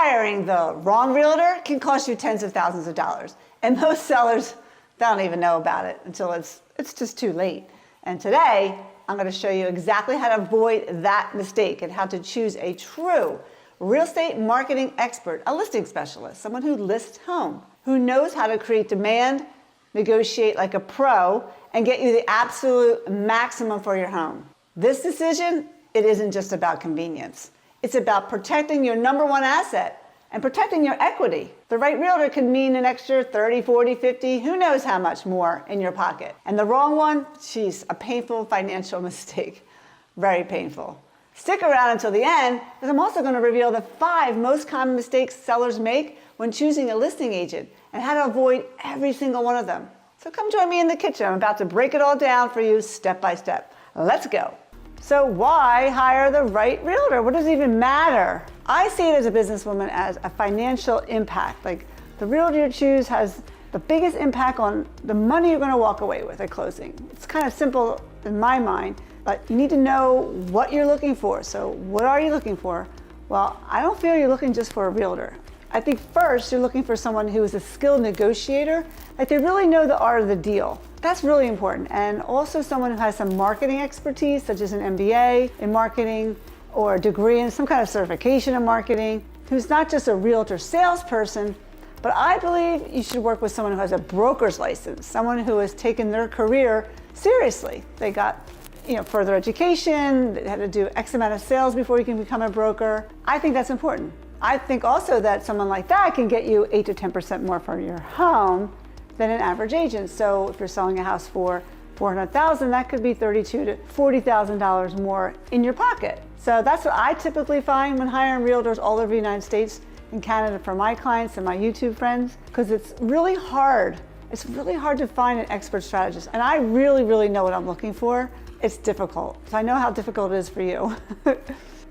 Hiring the wrong realtor can cost you tens of thousands of dollars. And most sellers, they don't even know about it until it's just too late. And today, I'm going to show you exactly how to avoid that mistake and how to choose a true real estate marketing expert, a listing specialist, someone who lists home, who knows how to create demand, negotiate like a pro, and get you the absolute maximum for your home. This decision, it isn't just about convenience. It's about protecting your number one asset and protecting your equity. The right realtor could mean an extra 30, 40, 50, who knows how much more in your pocket. And the wrong one, geez, a painful financial mistake. Very painful. Stick around until the end, because I'm also going to reveal the 5 most common mistakes sellers make when choosing a listing agent and how to avoid every single one of them. So come join me in the kitchen. I'm about to break it all down for you step by step. Let's go. So why hire the right realtor? What does it even matter? I see it as a businesswoman as a financial impact. Like the realtor you choose has the biggest impact on the money you're going to walk away with at closing. It's kind of simple in my mind, but you need to know what you're looking for. So what are you looking for? Well, I don't feel you're looking just for a realtor. I think first you're looking for someone who is a skilled negotiator, like they really know the art of the deal. That's really important. And also someone who has some marketing expertise, such as an MBA in marketing or a degree in some kind of certification in marketing, who's not just a realtor salesperson, but I believe you should work with someone who has a broker's license, someone who has taken their career seriously. They got further education, they had to do X amount of sales before you can become a broker. I think that's important. I think also that someone like that can get you 8 to 10% more for your home than an average agent. So if you're selling a house for $400,000, that could be $32,000 to $40,000 more in your pocket. So that's what I typically find when hiring realtors all over the United States and Canada for my clients and my YouTube friends, because it's really hard. It's really hard to find an expert strategist. And I really, really know what I'm looking for. It's difficult. So I know how difficult it is for you.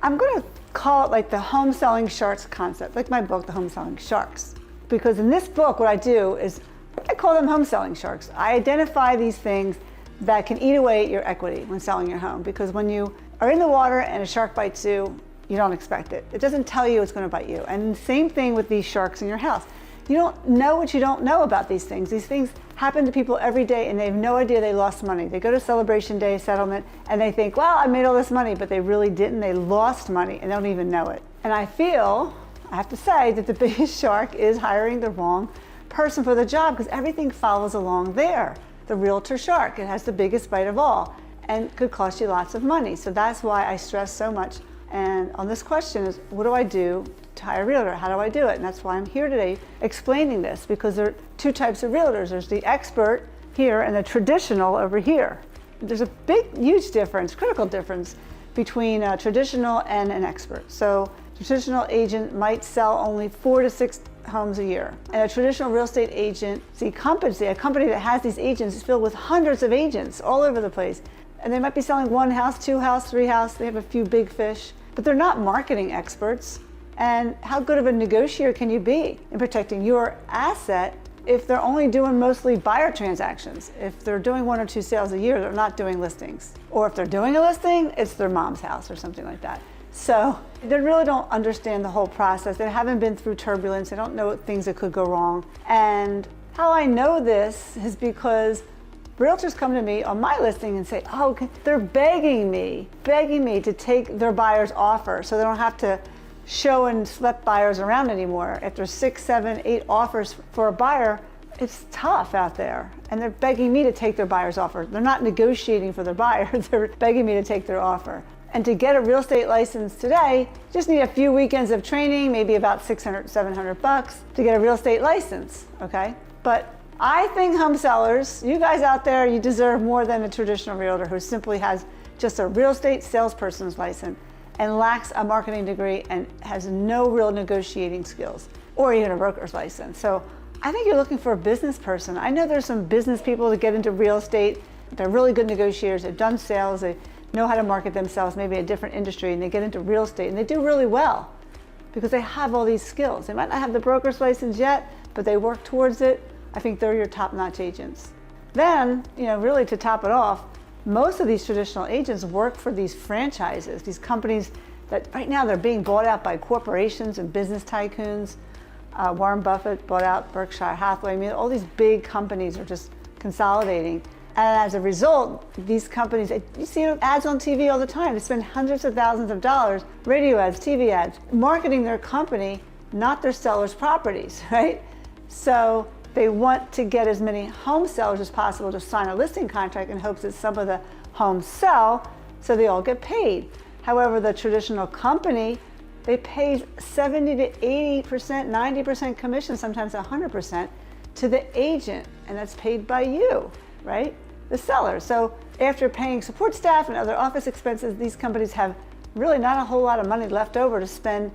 I'm going to call it like the home selling sharks concept, like my book, The Home Selling Sharks. Because in this book, what I do is I call them home selling sharks. I identify these things that can eat away at your equity when selling your home. Because when you are in the water and a shark bites you, you don't expect it. It doesn't tell you it's going to bite you. And the same thing with these sharks in your house. You don't know what you don't know about these things. These things happen to people every day and they have no idea they lost money. They go to Celebration Day settlement and they think, well, I made all this money, but they really didn't. They lost money and they don't even know it. And I feel, I have to say, that the biggest shark is hiring the wrong person for the job, because everything follows along there. The realtor shark, it has the biggest bite of all and could cost you lots of money. So that's why I stress so much. And on this question is, what do I do to hire a realtor? How do I do it? And that's why I'm here today explaining this, because there are 2 types of realtors. There's the expert here and the traditional over here. There's a big, huge difference, critical difference between a traditional and an expert. So a traditional agent might sell only 4 to 6 homes a year. And a traditional real estate agent, a company that has these agents is filled with hundreds of agents all over the place. And they might be selling 1 house, 2 house, 3 house. They have a few big fish, but they're not marketing experts. And how good of a negotiator can you be in protecting your asset if they're only doing mostly buyer transactions? If they're doing 1 or 2 sales a year, they're not doing listings. Or if they're doing a listing, it's their mom's house or something like that. So they really don't understand the whole process. They haven't been through turbulence. They don't know things that could go wrong. And how I know this is because realtors come to me on my listing and say, oh, they're begging me to take their buyer's offer so they don't have to show and schlep buyers around anymore. After 6, 7, 8 offers for a buyer, it's tough out there. And they're begging me to take their buyer's offer. They're not negotiating for their buyer, they're begging me to take their offer. And to get a real estate license today, you just need a few weekends of training, maybe about $600, $700 to get a real estate license, okay? But I think home sellers, you guys out there, you deserve more than a traditional realtor who simply has just a real estate salesperson's license and lacks a marketing degree and has no real negotiating skills, or even a broker's license. So I think you're looking for a business person. I know there's some business people that get into real estate. They're really good negotiators. They've done sales. They know how to market themselves, maybe a different industry, and they get into real estate and they do really well because they have all these skills. They might not have the broker's license yet, but they work towards it. I think they're your top-notch agents. Then, really to top it off, most of these traditional agents work for these franchises, these companies that right now they're being bought out by corporations and business tycoons. Warren Buffett bought out Berkshire Hathaway. I mean, all these big companies are just consolidating. And as a result, these companies, you see ads on TV all the time. They spend hundreds of thousands of dollars, radio ads, TV ads, marketing their company, not their sellers' properties, right? So they want to get as many home sellers as possible to sign a listing contract in hopes that some of the homes sell, so they all get paid. However, the traditional company, they pay 70 to 80%, 90% commission, sometimes 100% to the agent, and that's paid by you, right? The seller. So after paying support staff and other office expenses, these companies have really not a whole lot of money left over to spend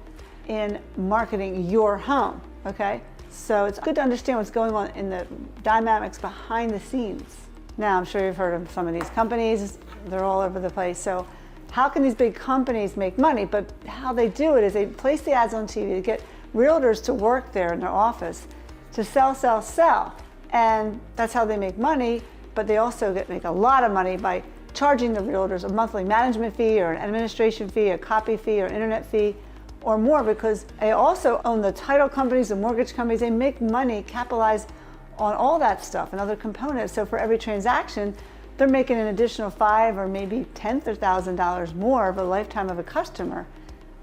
in marketing your home, okay? So it's good to understand what's going on in the dynamics behind the scenes. Now, I'm sure you've heard of some of these companies. They're all over the place. So how can these big companies make money? But how they do it is they place the ads on TV to get realtors to work there in their office to sell, sell, sell. And that's how they make money. But they also make a lot of money by charging the realtors a monthly management fee or an administration fee, a copy fee or internet fee or more, because they also own the title companies, the mortgage companies. They make money, capitalize on all that stuff and other components. So for every transaction, they're making an additional $5,000 or maybe $10,000 more over the lifetime of a customer.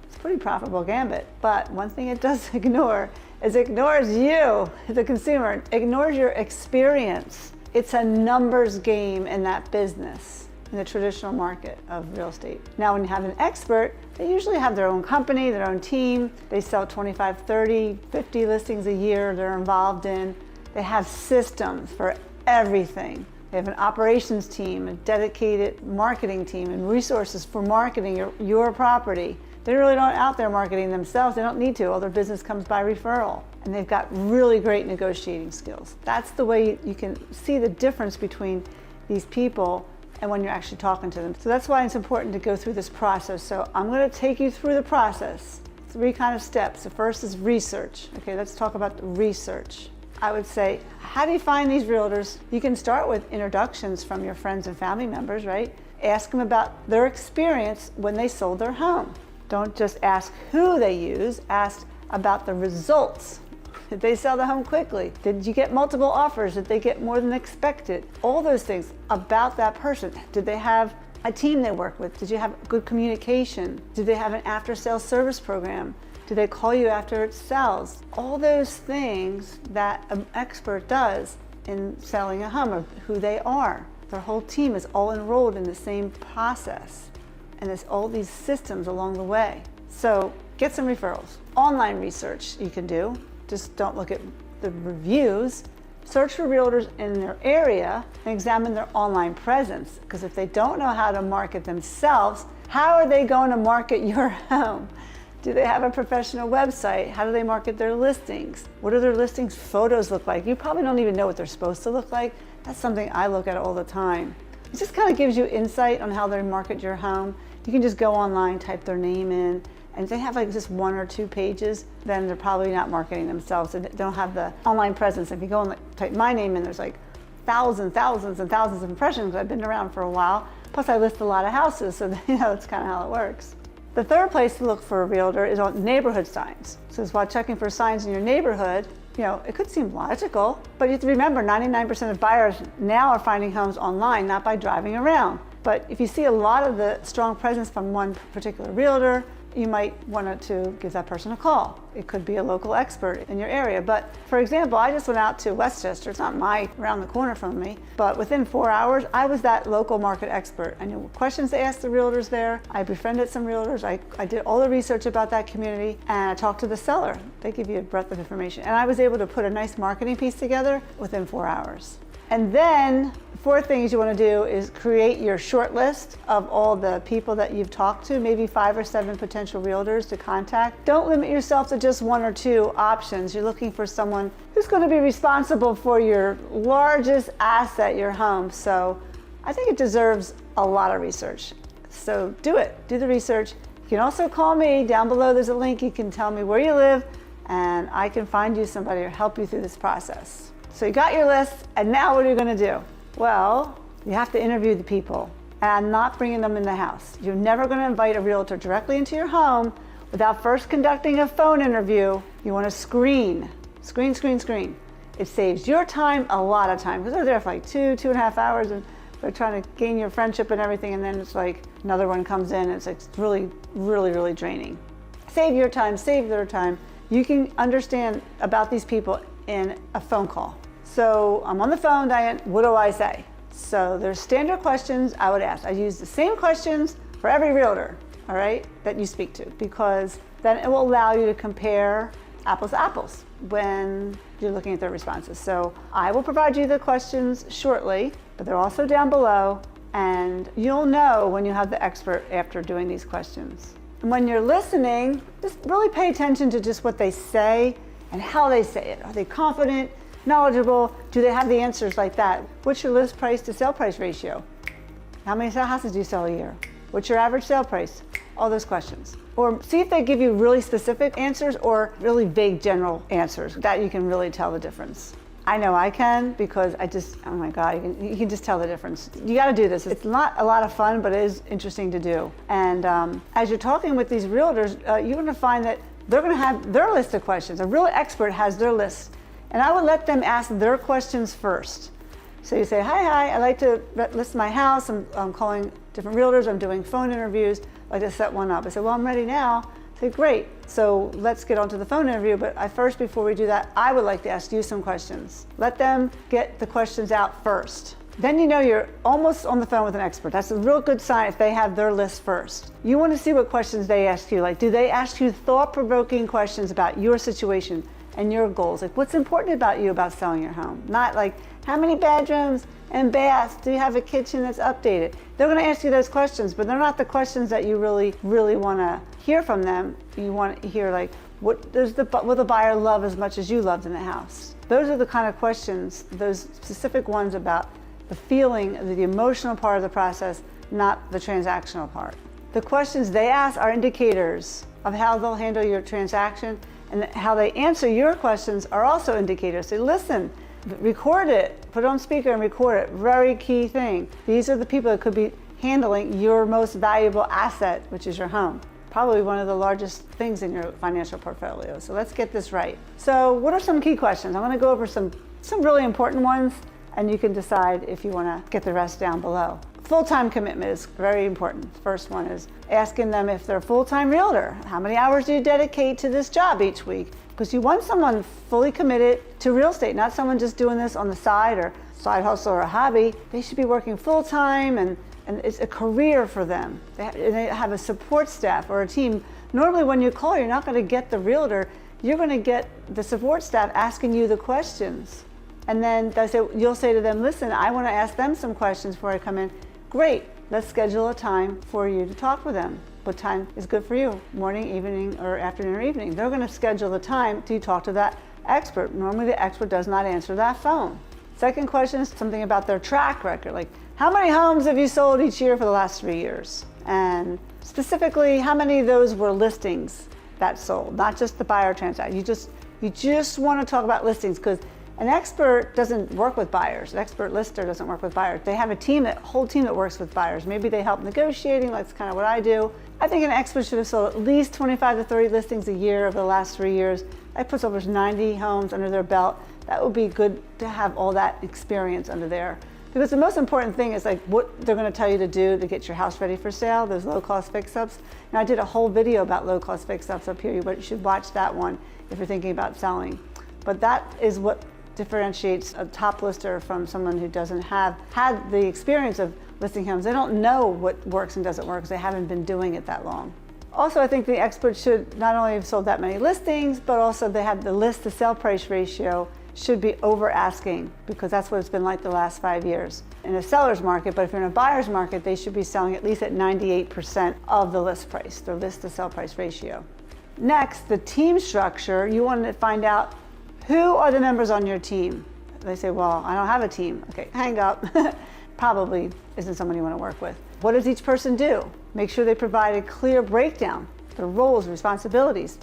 It's a pretty profitable gambit. But one thing it does ignore is it ignores you, the consumer, it ignores your experience. It's a numbers game in that business, in the traditional market of real estate. Now, when you have an expert, they usually have their own company, their own team. They sell 25, 30, 50 listings a year they're involved in. They have systems for everything. They have an operations team, a dedicated marketing team, and resources for marketing your property. They really don't out there marketing themselves. They don't need to. All their business comes by referral. And they've got really great negotiating skills. That's the way you can see the difference between these people and when you're actually talking to them. So that's why it's important to go through this process. So I'm going to take you through the process. 3 kind of steps. The first is research. Okay, let's talk about the research. I would say, how do you find these realtors? You can start with introductions from your friends and family members, right? Ask them about their experience when they sold their home. Don't just ask who they use, ask about the results. Did they sell the home quickly? Did you get multiple offers? Did they get more than expected? All those things about that person. Did they have a team they work with? Did you have good communication? Did they have an after-sales service program? Do they call you after it sells? All those things that an expert does in selling a home, or who they are. Their whole team is all enrolled in the same process. And there's all these systems along the way. So get some referrals. Online research you can do. Just don't look at the reviews. Search for realtors in their area and examine their online presence. Because if they don't know how to market themselves, how are they going to market your home? Do they have a professional website? How do they market their listings? What do their listings photos look like? You probably don't even know what they're supposed to look like. That's something I look at all the time. It just kind of gives you insight on how they market your home. You can just go online, type their name in, and if they have like just 1 or 2 pages, then they're probably not marketing themselves. They don't have the online presence. If you go and type my name in, there's like thousands and thousands of impressions. I've been around for a while. Plus I list a lot of houses, so that's kind of how it works. The third place to look for a realtor is on neighborhood signs. So while checking for signs in your neighborhood, it could seem logical, but you have to remember 99% of buyers now are finding homes online, not by driving around. But if you see a lot of the strong presence from one particular realtor, you might want to give that person a call. It could be a local expert in your area. But for example, I just went out to Westchester. It's not around the corner from me, but within 4 hours, I was that local market expert. I knew what questions to ask the realtors there. I befriended some realtors. I did all the research about that community, and I talked to the seller. They give you a breadth of information. And I was able to put a nice marketing piece together within 4 hours. And then the 4th thing you want to do is create your short list of all the people that you've talked to, maybe 5 or 7 potential realtors to contact. Don't limit yourself to just 1 or 2 options. You're looking for someone who's going to be responsible for your largest asset, your home. So I think it deserves a lot of research. So do it. Do the research. You can also call me. Down below there's a link. You can tell me where you live, and I can find you somebody or help you through this process. So you got your list, and now what are you going to do? Well, you have to interview the people. and I'm not bringing them in the house. You're never going to invite a realtor directly into your home without first conducting a phone interview. You want to screen. It saves your time a lot of time because they're there for like 2.5 hours and they're trying to gain your friendship and everything, and then it's like another one comes in and it's like really draining. Save your time, save their time. You can understand about these people in a phone call. So I'm on the phone, Diane, what do I say? So there's standard questions I would ask. I use the same questions for every realtor, all right, that you speak to, because then it will allow you to compare apples to apples when you're looking at their responses. So I will provide you the questions shortly, but they're also down below, and you'll know when you have the expert after doing these questions. And when you're listening, just really pay attention to just what they say and how they say it. Are they confident, knowledgeable? Do they have the answers like that? What's your list price to sale price ratio? How many houses do you sell a year? What's your average sale price? All those questions. Or see if they give you really specific answers or really vague general answers. That you can really tell the difference. I know I can, because oh my God, you can just tell the difference. You gotta do this. It's not a lot of fun, but it is interesting to do. And as you're talking with these realtors, you're gonna find that they're gonna have their list of questions. A real expert has their list. And I would let them ask their questions first. So you say, hi, I'd like to list my house. I'm calling different realtors. I'm doing phone interviews. I'd like to set one up. I said, well, I'm ready now. I said, great. So let's get onto the phone interview. But before we do that, I would like to ask you some questions. Let them get the questions out first. Then you know you're almost on the phone with an expert. That's a real good sign if they have their list first. You want to see what questions they ask you. Like, do they ask you thought-provoking questions about your situation and your goals? Like, what's important about you about selling your home? Not like, how many bedrooms and baths? Do you have a kitchen that's updated? They're going to ask you those questions, but they're not the questions that you really want to hear from them. You want to hear like, what does the buyer love as much as you loved in the house? Those are the kind of questions, those specific ones about the feeling, the emotional part of the process, not the transactional part. The questions they ask are indicators of how they'll handle your transaction, and how they answer your questions are also indicators. Say, listen, record it, put it on speaker and record it. Very key thing. These are the people that could be handling your most valuable asset, which is your home. Probably one of the largest things in your financial portfolio. So let's get this right. So what are some key questions? I'm gonna go over some really important ones, and you can decide if you wanna get the rest down below. Full-time commitment is very important. The first one is asking them if they're a full-time realtor. How many hours do you dedicate to this job each week? Because you want someone fully committed to real estate, not someone just doing this on the side or side hustle or a hobby. They should be working full-time, and it's a career for them. They have a support staff or a team. Normally when you call, you're not going to get the realtor. You're going to get the support staff asking you the questions. And then you'll say to them, listen, I want to ask them some questions before I come in. Great, let's schedule a time for you to talk with them. What time is good for you? Morning, evening, or afternoon or evening? They're going to schedule the time to talk to that expert. Normally the expert does not answer that phone. Second question is something about their track record, like how many homes have you sold each year for the last 3 years? And specifically, how many of those were listings that sold, not just the buyer transaction. You just want to talk about listings, because an expert doesn't work with buyers. An expert lister doesn't work with buyers. They have a whole team that works with buyers. Maybe they help negotiating, that's kind of what I do. I think an expert should have sold at least 25 to 30 listings a year over the last 3 years. That puts over 90 homes under their belt. That would be good to have all that experience under there. Because the most important thing is like what they're going to tell you to do to get your house ready for sale, those low-cost fix-ups. Now I did a whole video about low-cost fix-ups up here, but you should watch that one if you're thinking about selling. But that is what differentiates a top lister from someone who doesn't have had the experience of listing homes. They don't know what works and doesn't work because they haven't been doing it that long. Also, I think the expert should not only have sold that many listings, but also they have the list to sell price ratio should be over asking, because that's what it's been like the last 5 years in a seller's market. But if you're in a buyer's market, they should be selling at least at 98% of the list price, their list to sell price ratio. Next, the team structure. You want to find out who are the members on your team. They say, well, I don't have a team. Okay, hang up. Probably isn't someone you want to work with. What does each person do? Make sure they provide a clear breakdown, their roles, responsibilities,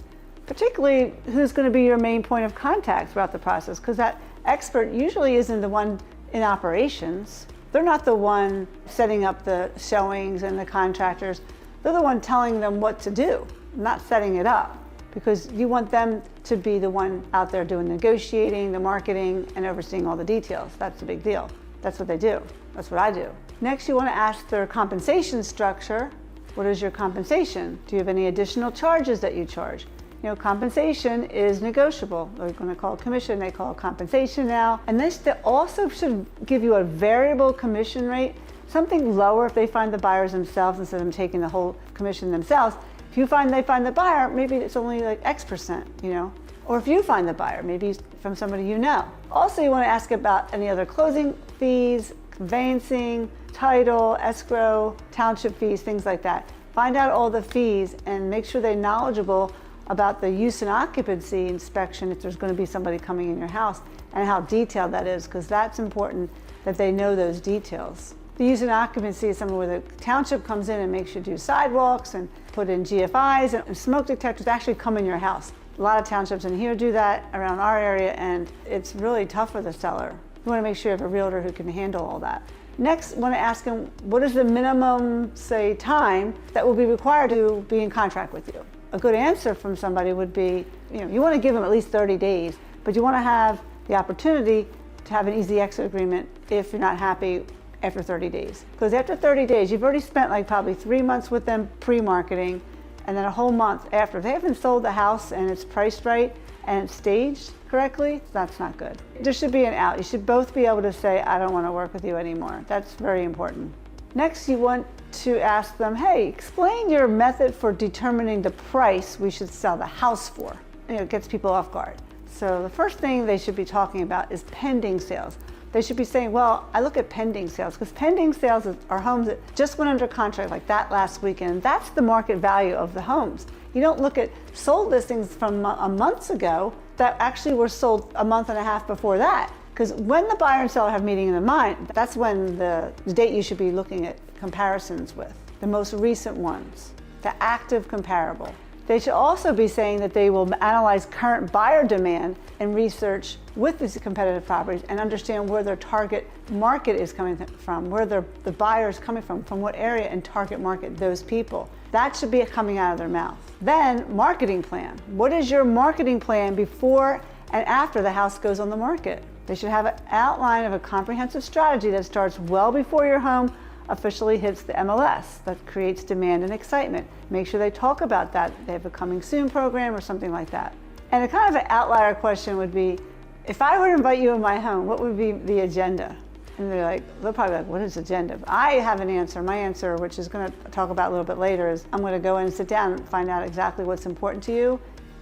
particularly who's going to be your main point of contact throughout the process, because that expert usually isn't the one in operations. They're not the one setting up the showings and the contractors. They're the one telling them what to do, not setting it up, because you want them to be the one out there doing negotiating, the marketing, and overseeing all the details. That's the big deal. That's what they do. That's what I do. Next, you want to ask their compensation structure. What is your compensation? Do you have any additional charges that you charge? You know, compensation is negotiable. They're going to call it commission, they call it compensation now. And they also should give you a variable commission rate, something lower if they find the buyers themselves instead of them taking the whole commission themselves. If you find they find the buyer, maybe it's only like X%, you know. Or if you find the buyer, maybe from somebody you know. Also, you want to ask about any other closing fees, conveyancing, title, escrow, township fees, things like that. Find out all the fees and make sure they're knowledgeable about the use and occupancy inspection if there's going to be somebody coming in your house and how detailed that is, because that's important that they know those details. The use and occupancy is somewhere where the township comes in and makes you do sidewalks and put in GFIs and smoke detectors actually come in your house. A lot of townships in here do that around our area, and it's really tough for the seller. You want to make sure you have a realtor who can handle all that. Next, I want to ask them, what is the minimum, say, time that will be required to be in contract with you? A good answer from somebody would be, you want to give them at least 30 days, but you want to have the opportunity to have an easy exit agreement if you're not happy after 30 days. Because after 30 days, you've already spent like probably 3 months with them pre-marketing, and then a whole month after. If they haven't sold the house and it's priced right and it's staged correctly, that's not good. There should be an out. You should both be able to say, I don't want to work with you anymore. That's very important. Next, you want to ask them, hey, explain your method for determining the price we should sell the house for. It gets people off guard. So the first thing they should be talking about is pending sales. They should be saying, well, I look at pending sales, because pending sales are homes that just went under contract like that last weekend. That's the market value of the homes. You don't look at sold listings from months ago that actually were sold a month and a half before that. Because when the buyer and seller have meeting in mind, that's when the date you should be looking at comparisons with, the most recent ones, the active comparable. They should also be saying that they will analyze current buyer demand and research with these competitive properties and understand where their target market is coming from, where the buyer is coming from what area, and target market those people. That should be coming out of their mouth. Then, marketing plan. What is your marketing plan before and after the house goes on the market? They should have an outline of a comprehensive strategy that starts well before your home officially hits the MLS. That creates demand and excitement. Make sure they talk about that. They have a coming soon program or something like that. And a kind of an outlier question would be, if I were to invite you in my home, what would be the agenda? And they'll probably be like, what is agenda? I have an answer. My answer, which is going to talk about a little bit later, is I'm going to go in and sit down and find out exactly what's important to you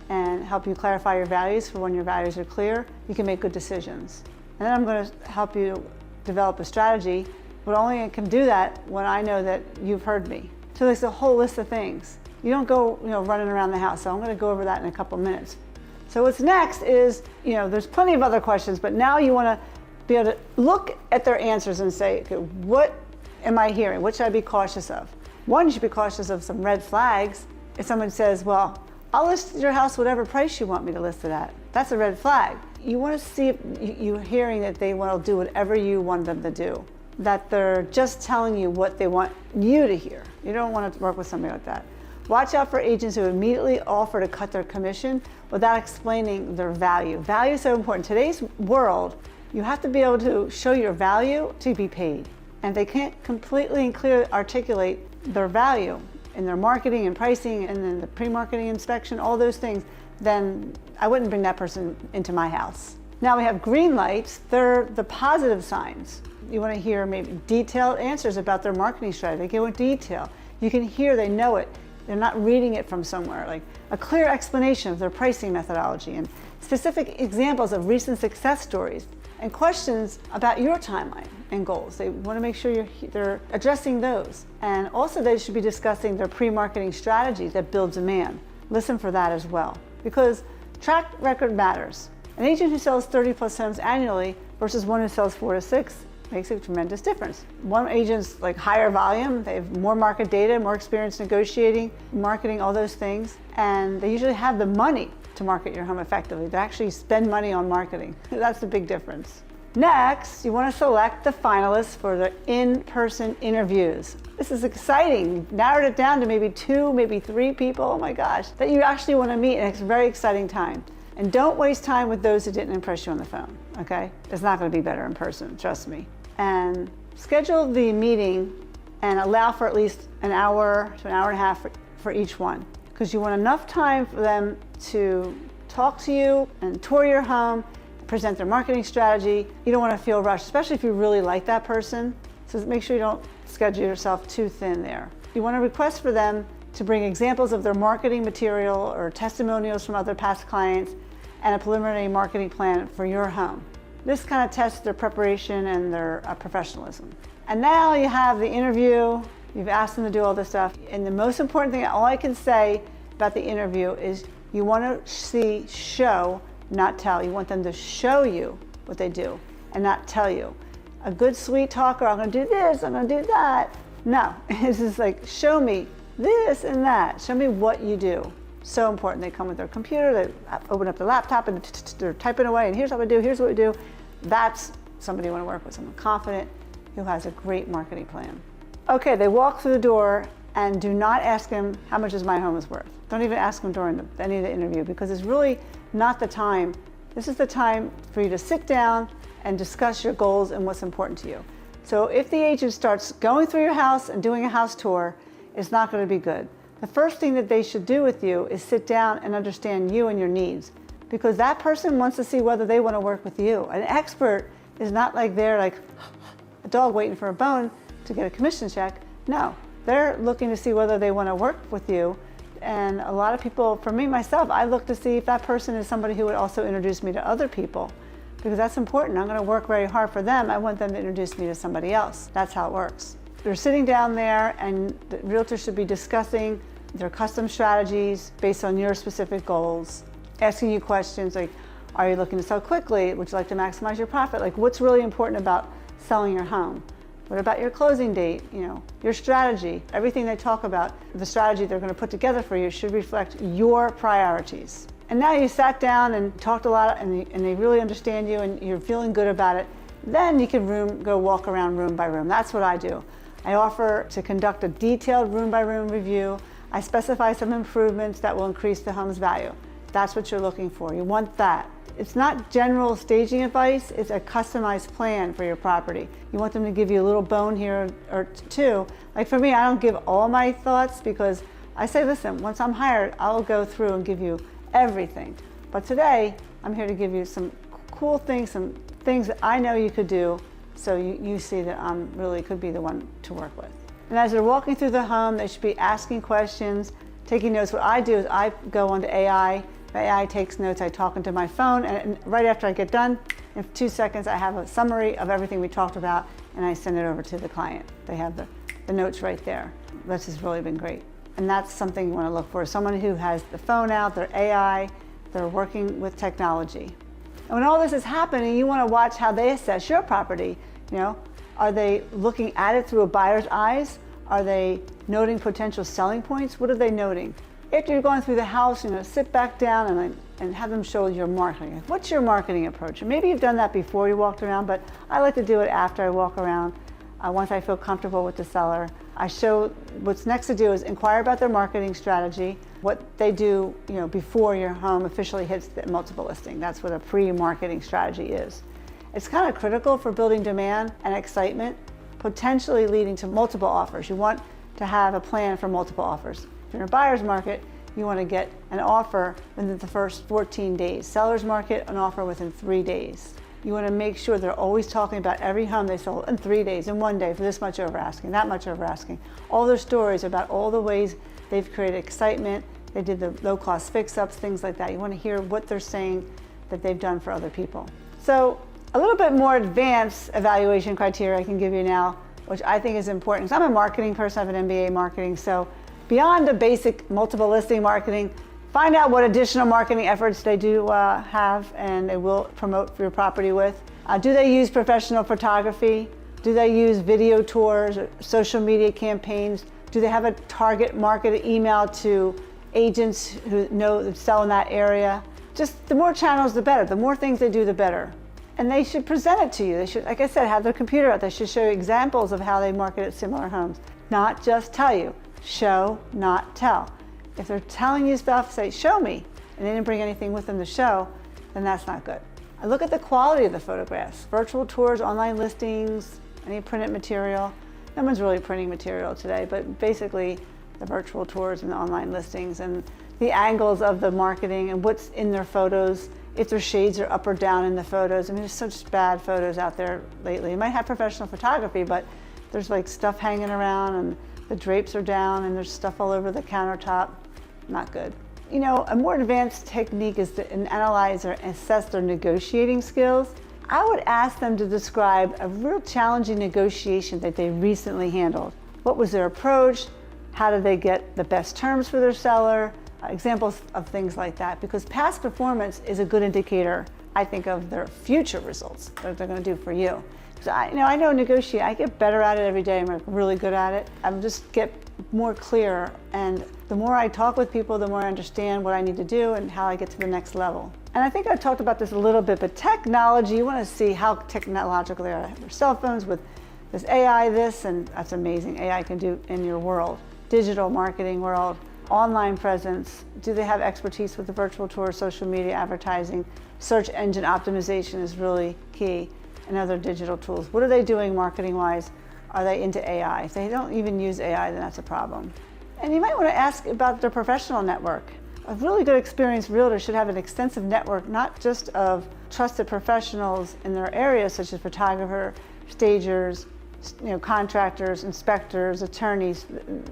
and help you clarify your values. For when your values are clear, you can make good decisions. And then I'm going to help you develop a strategy, but only I can do that when I know that you've heard me. So there's a whole list of things. You don't go running around the house. So I'm going to go over that in a couple minutes. So what's next is, there's plenty of other questions, but now you want to be able to look at their answers and say, okay, what am I hearing? What should I be cautious of? One, you should be cautious of some red flags. If someone says, well, I'll list your house whatever price you want me to list it at. That's a red flag. You want to see if you're hearing that they want to do whatever you want them to do, that they're just telling you what they want you to hear. You don't want to work with somebody like that. Watch out for agents who immediately offer to cut their commission without explaining their value. Value is so important. Today's world, you have to be able to show your value to be paid. And they can't completely and clearly articulate their value in their marketing and pricing and then the pre-marketing inspection, all those things, then I wouldn't bring that person into my house. Now we have green lights. They're the positive signs. You want to hear maybe detailed answers about their marketing strategy. They go into detail. You can hear they know it. They're not reading it from somewhere. Like a clear explanation of their pricing methodology and specific examples of recent success stories and questions about your timeline and goals. They want to make sure they're addressing those. And also they should be discussing their pre-marketing strategy that builds demand. Listen for that as well, because track record matters. An agent who sells 30 plus homes annually versus one who sells 4 to 6 makes a tremendous difference. One agent's like higher volume, they have more market data, more experience negotiating, marketing, all those things, and they usually have the money to market your home effectively. They actually spend money on marketing. That's the big difference. Next, you want to select the finalists for the in-person interviews. This is exciting. You've narrowed it down to maybe 2, maybe 3 people, oh my gosh, that you actually want to meet, and it's a very exciting time. And don't waste time with those who didn't impress you on the phone, okay? It's not going to be better in person, trust me. And schedule the meeting and allow for at least an hour to an hour and a half for each one, because you want enough time for them to talk to you and tour your home, present their marketing strategy. You don't want to feel rushed, especially if you really like that person. So make sure you don't schedule yourself too thin there. You want to request for them to bring examples of their marketing material or testimonials from other past clients and a preliminary marketing plan for your home. This kind of tests their preparation and their professionalism. And now you have the interview. You've asked them to do all this stuff. And the most important thing, all I can say about the interview is you want to show, not tell. You want them to show you what they do and not tell you. A good sweet talker, I'm going to do this, I'm going to do that. No, this is like, show me this and that. Show me what you do. So important. They come with their computer, they open up the laptop and they're typing away, and here's what we do, here's what we do. That's somebody you want to work with, someone confident who has a great marketing plan. Okay, they walk through the door, and do not ask them, how much is my home is worth? Don't even ask them during any of the interview, because it's really not the time. This is the time for you to sit down and discuss your goals and what's important to you. So if the agent starts going through your house and doing a house tour, it's not going to be good. The first thing that they should do with you is sit down and understand you and your needs, because that person wants to see whether they want to work with you. An expert is not like they're like a dog waiting for a bone to get a commission check. No, they're looking to see whether they want to work with you. And a lot of people, for me, myself, I look to see if that person is somebody who would also introduce me to other people, because that's important. I'm going to work very hard for them. I want them to introduce me to somebody else. That's how it works. They're sitting down there, and the realtor should be discussing their custom strategies based on your specific goals, asking you questions like, are you looking to sell quickly? Would you like to maximize your profit? Like, what's really important about selling your home? What about your closing date? Your strategy. Everything they talk about, the strategy they're going to put together for you should reflect your priorities. And now you sat down and talked a lot, and they really understand you, and you're feeling good about it. Then you can go walk around room by room. That's what I do. I offer to conduct a detailed room by room review. I specify some improvements that will increase the home's value. That's what you're looking for. You want that. It's not general staging advice, it's a customized plan for your property. You want them to give you a little bone here or two. Like for me, I don't give all my thoughts, because I say, listen, once I'm hired, I'll go through and give you everything. But today, I'm here to give you some cool things, some things that I know you could do, so you see that I'm really could be the one to work with. And as they're walking through the home, they should be asking questions, taking notes. What I do is I go onto AI. The AI takes notes. I talk into my phone, and right after I get done, in 2 seconds, I have a summary of everything we talked about, and I send it over to the client. They have the notes right there. This has really been great. And that's something you want to look for. Someone who has the phone out, their AI, they're working with technology. And when all this is happening, you want to watch how they assess your property. Are they looking at it through a buyer's eyes? Are they noting potential selling points? What are they noting? After you're going through the house, sit back down and have them show your marketing. What's your marketing approach? And maybe you've done that before you walked around, but I like to do it after I walk around. Once I feel comfortable with the seller, I show what's next to do is inquire about their marketing strategy, what they do, before your home officially hits the multiple listing. That's what a pre-marketing strategy is. It's kind of critical for building demand and excitement, potentially leading to multiple offers. You want to have a plan for multiple offers. If you're in a buyer's market, you want to get an offer within the first 14 days. Seller's market, an offer within 3 days. You want to make sure they're always talking about every home they sold in 3 days, in 1 day, for this much over asking, that much over asking. All their stories about all the ways they've created excitement, they did the low-cost fix-ups, things like that. You want to hear what they're saying that they've done for other people. So a little bit more advanced evaluation criteria I can give you now, which I think is important. So I'm a marketing person, I have an MBA in marketing, so beyond the basic multiple listing marketing, find out what additional marketing efforts they do have and they will promote for your property with. Do they use professional photography? Do they use video tours or social media campaigns? Do they have a target market email to agents who sell in that area? Just the more channels, the better. The more things they do, the better. And they should present it to you. They should, like I said, have their computer out. They should show you examples of how they market similar homes. Not just tell you. Show, not tell. If they're telling you stuff, say, show me, and they didn't bring anything with them to show, then that's not good. I look at the quality of the photographs. Virtual tours, online listings, any printed material. No one's really printing material today, but basically the virtual tours and the online listings and the angles of the marketing and what's in their photos, if their shades are up or down in the photos. I mean, there's such bad photos out there lately. You might have professional photography, but there's like stuff hanging around and the drapes are down and there's stuff all over the countertop. Not good. You know, a more advanced technique is to analyze or assess their negotiating skills. I would ask them to describe a real challenging negotiation that they recently handled. What was their approach? How did they get the best terms for their seller? Examples of things like that, because past performance is a good indicator, I think, of their future results that they're going to do for you. So I know negotiate. I get better at it every day. I'm really good at it. I just get more clear, and the more I talk with people, the more I understand what I need to do and how I get to the next level. And I think I've talked about this a little bit, but technology, you want to see how technological they are. Their cell phones with this AI, and that's amazing. AI can do in your world, digital marketing world. Online presence, do they have expertise with the virtual tour, social media advertising? Search engine optimization is really key, and other digital tools. What are they doing marketing-wise? Are they into AI? If they don't even use AI, then that's a problem. And you might want to ask about their professional network. A really good experienced realtor should have an extensive network, not just of trusted professionals in their area, such as photographer, stagers, contractors, inspectors, attorneys.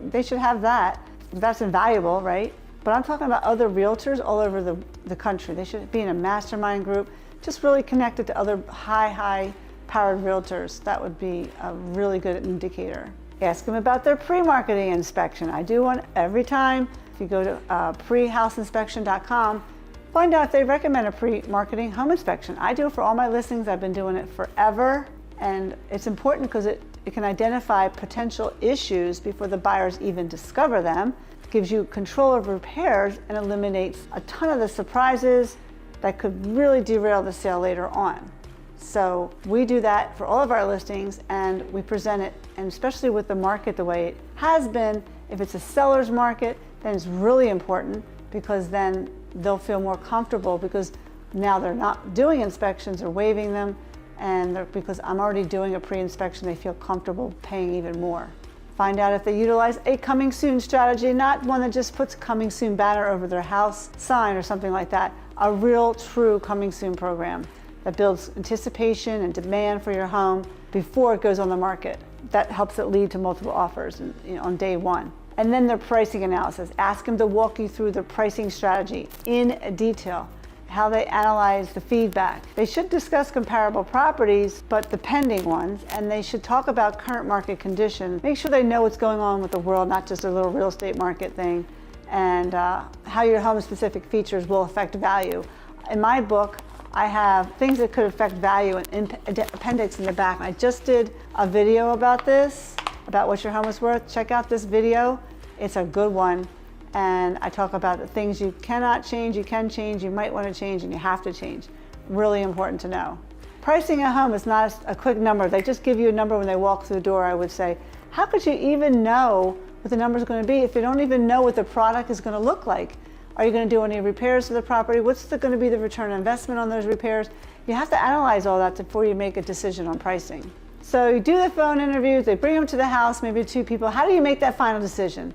They should have that. That's invaluable, right? But I'm talking about other realtors all over the country. They should be in a mastermind group, just really connected to other high-powered realtors. That would be a really good indicator. Ask them about their pre-marketing inspection. I do one every time. If you go to prehouseinspection.com, find out if they recommend a pre-marketing home inspection. I do it for all my listings. I've been doing it forever, and it's important because it can identify potential issues before the buyers even discover them, gives you control of repairs, and eliminates a ton of the surprises that could really derail the sale later on. So we do that for all of our listings, and we present it, and especially with the market the way it has been, if it's a seller's market, then it's really important, because then they'll feel more comfortable, because now they're not doing inspections or waiving them, and because I'm already doing a pre-inspection, they feel comfortable paying even more. Find out if they utilize a coming soon strategy, not one that just puts coming soon banner over their house sign or something like that. A real, true coming soon program that builds anticipation and demand for your home before it goes on the market. That helps it lead to multiple offers on day one. And then their pricing analysis. Ask them to walk you through their pricing strategy in detail, how they analyze the feedback. They should discuss comparable properties, but the pending ones, and they should talk about current market conditions. Make sure they know what's going on with the world, not just a little real estate market thing, and how your home-specific features will affect value. In my book, I have things that could affect value in appendix in the back. I just did a video about this, about what your home is worth. Check out this video. It's a good one. And I talk about the things you cannot change, you can change, you might want to change, and you have to change. Really important to know. Pricing a home is not a quick number. They just give you a number when they walk through the door, I would say. How could you even know what the number is going to be if you don't even know what the product is going to look like? Are you going to do any repairs to the property? What's going to be the return on investment on those repairs? You have to analyze all that before you make a decision on pricing. So you do the phone interviews, they bring them to the house, maybe two people. How do you make that final decision?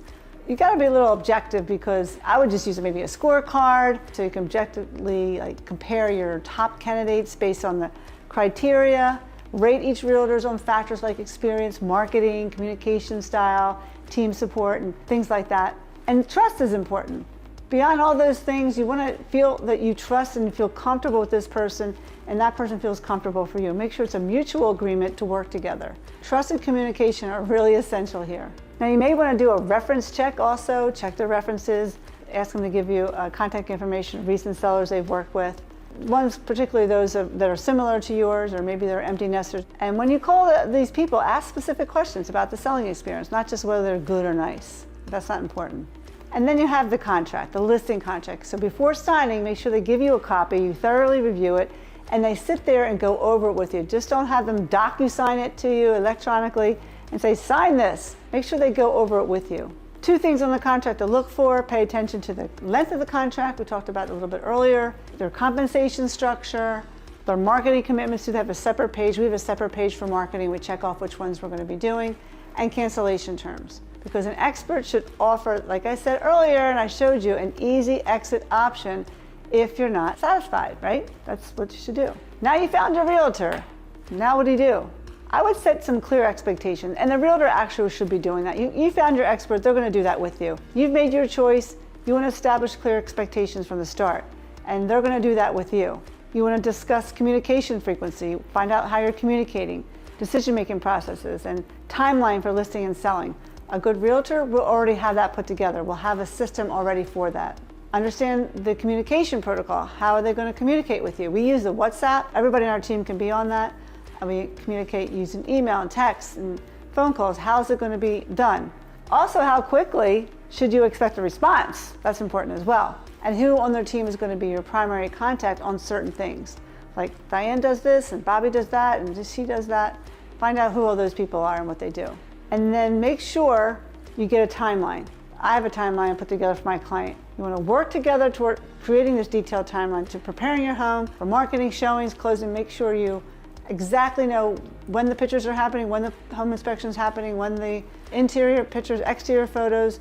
You got to be a little objective, because I would just use maybe a scorecard so you can objectively compare your top candidates based on the criteria, rate each realtor's on factors like experience, marketing, communication style, team support, and things like that. And trust is important. Beyond all those things, you want to feel that you trust and feel comfortable with this person, and that person feels comfortable for you. Make sure it's a mutual agreement to work together. Trust and communication are really essential here. Now, you may want to do a reference check also. Check their references. Ask them to give you contact information of recent sellers they've worked with. Ones, particularly those that are similar to yours, or maybe they're empty nesters. And when you call these people, ask specific questions about the selling experience, not just whether they're good or nice. That's not important. And then you have the contract, the listing contract. So before signing, make sure they give you a copy, you thoroughly review it, and they sit there and go over it with you. Just don't have them docu-sign it to you electronically and say, sign this. Make sure they go over it with you. 2 things on the contract to look for: pay attention to the length of the contract, we talked about it a little bit earlier, their compensation structure, their marketing commitments. Do they have a separate page? We have a separate page for marketing. We check off which ones we're going to be doing, and cancellation terms. Because an expert should offer, like I said earlier, and I showed you, an easy exit option if you're not satisfied, right? That's what you should do. Now you found your realtor. Now what do you do? I would set some clear expectations, and the realtor actually should be doing that. You found your expert, they're going to do that with you. You've made your choice. You want to establish clear expectations from the start, and they're going to do that with you. You want to discuss communication frequency, find out how you're communicating, decision-making processes, and timeline for listing and selling. A good realtor will already have that put together. We'll have a system already for that. Understand the communication protocol. How are they going to communicate with you? We use the WhatsApp. Everybody on our team can be on that. And we communicate using email and text and phone calls. How's it going to be done? Also, how quickly should you expect a response? That's important as well. And who on their team is going to be your primary contact on certain things. Like Diane does this, and Bobby does that, and she does that. Find out who all those people are and what they do. And then make sure you get a timeline. I have a timeline put together for my client. You want to work together toward creating this detailed timeline to preparing your home for marketing, showings, closing. Make sure you exactly know when the pictures are happening, when the home inspection is happening, when the interior pictures, exterior photos,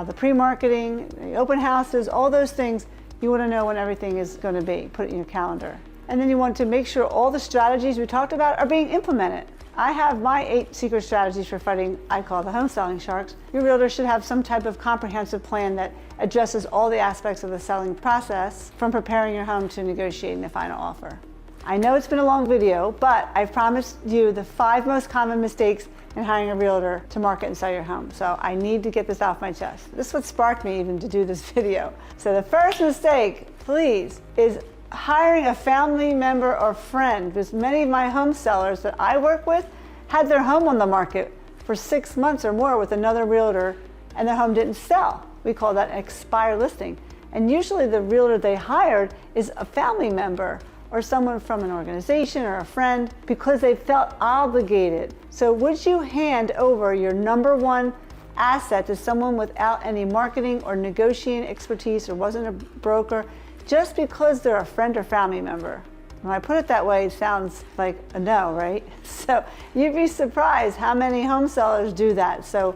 the pre-marketing, the open houses, all those things. You want to know when everything is going to be. Put it in your calendar. And then you want to make sure all the strategies we talked about are being implemented. I have my 8 secret strategies for fighting, I call the home selling sharks. Your realtor should have some type of comprehensive plan that addresses all the aspects of the selling process, from preparing your home to negotiating the final offer. I know it's been a long video, but I've promised you the 5 most common mistakes in hiring a realtor to market and sell your home. So I need to get this off my chest. This is what sparked me even to do this video. So the first mistake, please, is hiring a family member or friend, because many of my home sellers that I work with had their home on the market for 6 months or more with another realtor, and their home didn't sell. We call that an expired listing. And usually the realtor they hired is a family member or someone from an organization or a friend, because they felt obligated. So would you hand over your #1 asset to someone without any marketing or negotiating expertise, or wasn't a broker, just because they're a friend or family member? When I put it that way, it sounds like a no, right? So you'd be surprised how many home sellers do that. So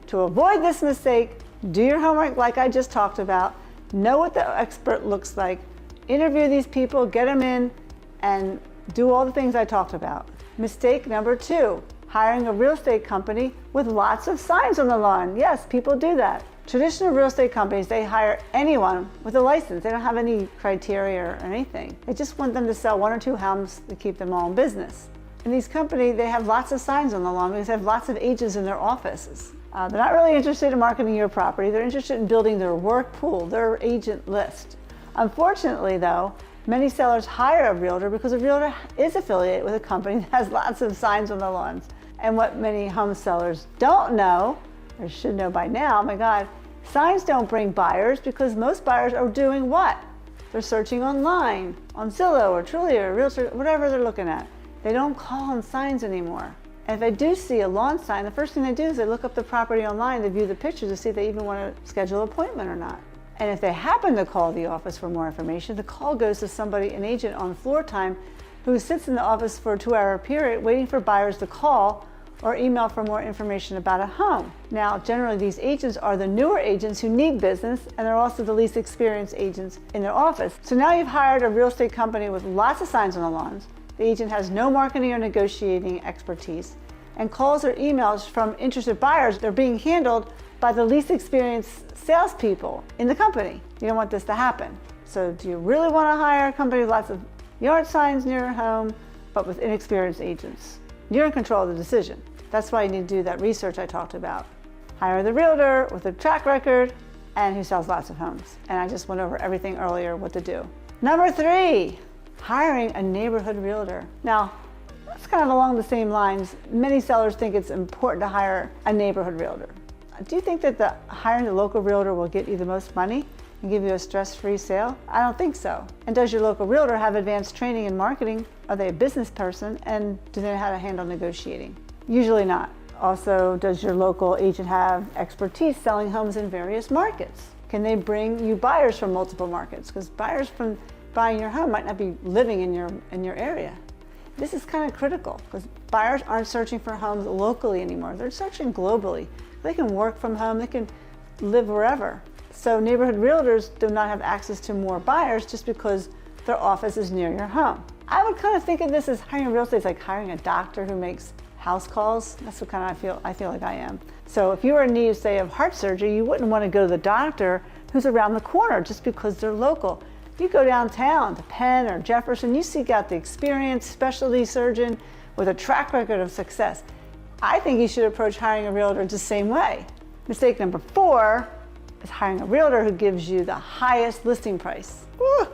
to avoid this mistake, do your homework like I just talked about, know what the expert looks like, interview these people, get them in, and do all the things I talked about. Mistake number 2, hiring a real estate company with lots of signs on the lawn. Yes, people do that. Traditional real estate companies, they hire anyone with a license. They don't have any criteria or anything. They just want them to sell 1 or 2 homes to keep them all in business. In these companies, they have lots of signs on the lawn because they have lots of agents in their offices. They're not really interested in marketing your property. They're interested in building their work pool, their agent list. Unfortunately, though, many sellers hire a realtor because a realtor is affiliated with a company that has lots of signs on the lawns. And what many home sellers don't know, or should know by now, oh my God, signs don't bring buyers, because most buyers are doing what? They're searching online, on Zillow or Trulia or Realtor, whatever they're looking at. They don't call on signs anymore. And if they do see a lawn sign, the first thing they do is they look up the property online to view the pictures to see if they even want to schedule an appointment or not. And if they happen to call the office for more information, the call goes to somebody, an agent on floor time, who sits in the office for a 2-hour period waiting for buyers to call or email for more information about a home. Now, generally these agents are the newer agents who need business, and they're also the least experienced agents in their office. So now you've hired a real estate company with lots of signs on the lawns. The agent has no marketing or negotiating expertise, and calls or emails from interested buyers, they're being handled by the least experienced salespeople in the company. You don't want this to happen. So do you really want to hire a company with lots of yard signs near your home, but with inexperienced agents? You're in control of the decision. That's why you need to do that research I talked about. Hire the realtor with a track record and who sells lots of homes. And I just went over everything earlier, what to do. Number 3, hiring a neighborhood realtor. Now, that's kind of along the same lines. Many sellers think it's important to hire a neighborhood realtor. Do you think that hiring the local realtor will get you the most money? and give you a stress-free sale? I don't think so. And does your local realtor have advanced training in marketing? Are they a business person, and do they know how to handle negotiating? Usually not. Also, does your local agent have expertise selling homes in various markets? Can they bring you buyers from multiple markets? Because buyers from buying your home might not be living in your area. This is kind of critical because buyers aren't searching for homes locally anymore. They're searching globally. They can work from home, they can live wherever. So neighborhood realtors do not have access to more buyers just because their office is near your home. I would kind of think of this as hiring a real estate is like hiring a doctor who makes house calls. That's what kind of I feel like I am. So if you were in need, say, of heart surgery, you wouldn't want to go to the doctor who's around the corner just because they're local. You go downtown to Penn or Jefferson, you seek out the experienced specialty surgeon with a track record of success. I think you should approach hiring a realtor the same way. Mistake number 4 is hiring a realtor who gives you the highest listing price. Woo,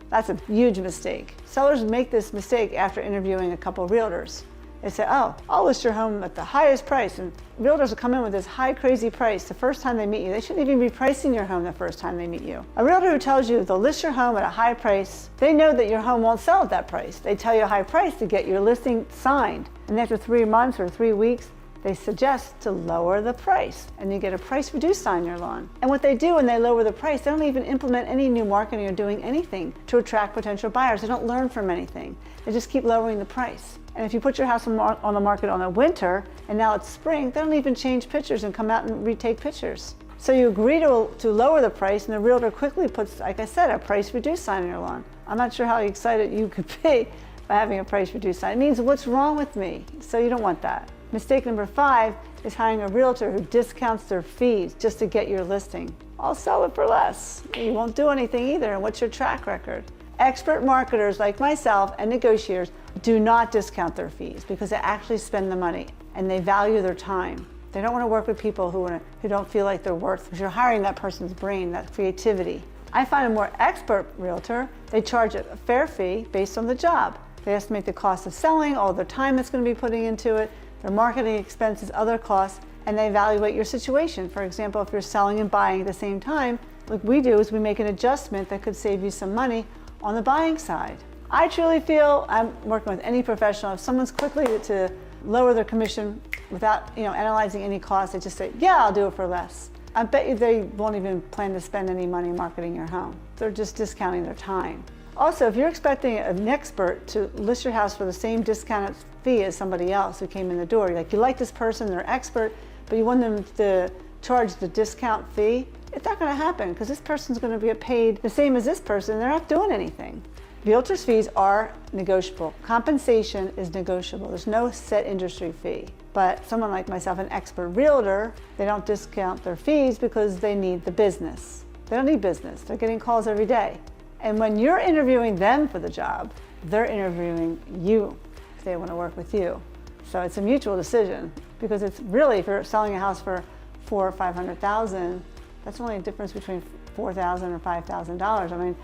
that's a huge mistake. Sellers make this mistake after interviewing a couple of realtors. They say, oh, I'll list your home at the highest price. And realtors will come in with this high, crazy price the first time they meet you. They shouldn't even be pricing your home the first time they meet you. A realtor who tells you they'll list your home at a high price, they know that your home won't sell at that price. They tell you a high price to get your listing signed. And after 3 months or 3 weeks, they suggest to lower the price, and you get a price reduced sign on your lawn. And what they do when they lower the price, they don't even implement any new marketing or doing anything to attract potential buyers. They don't learn from anything. They just keep lowering the price. And if you put your house on the market on a winter, and now it's spring, they don't even change pictures and come out and retake pictures. So you agree to lower the price, and the realtor quickly puts, like I said, a price reduced sign on your lawn. I'm not sure how excited you could be by having a price reduced sign. It means, what's wrong with me? So you don't want that. Mistake number 5 is hiring a realtor who discounts their fees just to get your listing. I'll sell it for less. You won't do anything either, and what's your track record? Expert marketers like myself and negotiators do not discount their fees because they actually spend the money and they value their time. They don't want to work with people who don't feel like they're worth, because you're hiring that person's brain, that creativity. I find a more expert realtor, they charge a fair fee based on the job. They estimate the cost of selling, all the time it's going to be putting into it, their marketing expenses, other costs, and they evaluate your situation. For example, if you're selling and buying at the same time, what we do is we make an adjustment that could save you some money on the buying side. I truly feel, I'm working with any professional, if someone's quickly to lower their commission without analyzing any cost, they just say, yeah, I'll do it for less. I bet you they won't even plan to spend any money marketing your home. They're just discounting their time. Also, if you're expecting an expert to list your house for the same discounted fee as somebody else who came in the door, you like this person, they're expert, but you want them to charge the discount fee, it's not going to happen because this person's going to get paid the same as this person. They're not doing anything. Realtors' fees are negotiable. Compensation is negotiable. There's no set industry fee. But someone like myself, an expert realtor, they don't discount their fees because they need the business. They don't need business. They're getting calls every day. And when you're interviewing them for the job, they're interviewing you if they want to work with you. So it's a mutual decision because it's really, if you're selling a house for $400,000 or $500,000, that's only a difference between $4,000 or $5,000. I mean,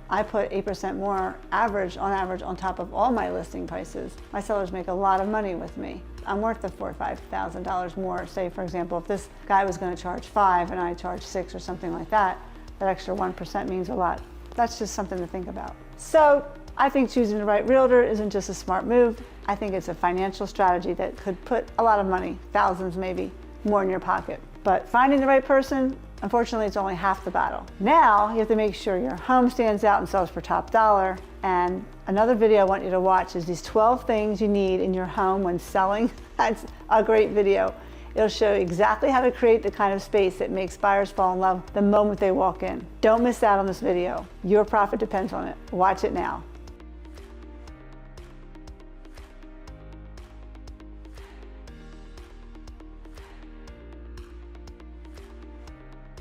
I put 8% more on average on top of all my listing prices. My sellers make a lot of money with me. I'm worth the $4,000 or $5,000 more. Say, for example, if this guy was going to charge $5,000 and I charge $6,000 or something like that, that extra 1% means a lot. That's just something to think about. So I think choosing the right realtor isn't just a smart move. I think it's a financial strategy that could put a lot of money, thousands maybe, more in your pocket. But finding the right person, unfortunately, it's only half the battle. Now, you have to make sure your home stands out and sells for top dollar. And another video I want you to watch is these 12 things you need in your home when selling. That's a great video. It'll show you exactly how to create the kind of space that makes buyers fall in love the moment they walk in. Don't miss out on this video. Your profit depends on it. Watch it now.